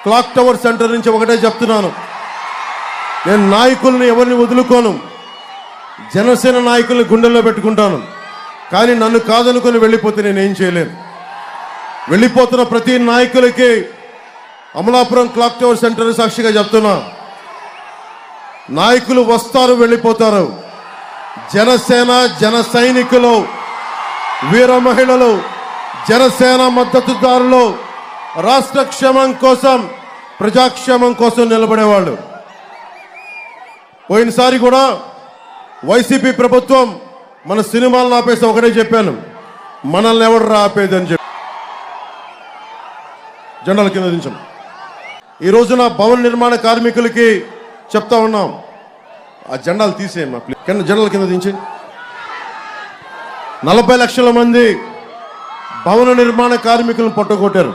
Clock tower centre నుంచి ఒకటే చెప్తున్నాను, నేను నాయకుల్ని ఎవరిని వదులుకోను, జనసేన నాయకుల్ని గుండెల్లో పెట్టుకుంటాను. కానీ నన్ను కాదనుకుని వెళ్ళిపోతే నేనేం చేయలేను. వెళ్ళిపోతున్న ప్రతి నాయకులకి అమలాపురం క్లాక్ టవర్ సెంటర్ సాక్షిగా చెప్తున్నా, నాయకులు వస్తారు, వెళ్ళిపోతారు. జనసేన జన సైనికులు, వీర మహిళలు, జనసేన మద్దతుదారులు రాష్ట్ర క్షేమం కోసం, ప్రజాక్షేమం కోసం నిలబడేవాళ్ళు. పోయినసారి కూడా వైసీపీ ప్రభుత్వం మన సినిమాలను ఆపేసి ఒకటే చెప్పాను, మనల్ని ఎవరు ఆపేదని చెప్పి జెండాల కింద దించాం. ఈ రోజున భవన నిర్మాణ కార్మికులకి చెప్తా ఉన్నాం, ఆ జెండాలు తీసేయమ్మా ప్లీజ్, జెండాల కింద దించి. 40 లక్షల మంది భవన నిర్మాణ కార్మికులను పట్టుకొట్టారు.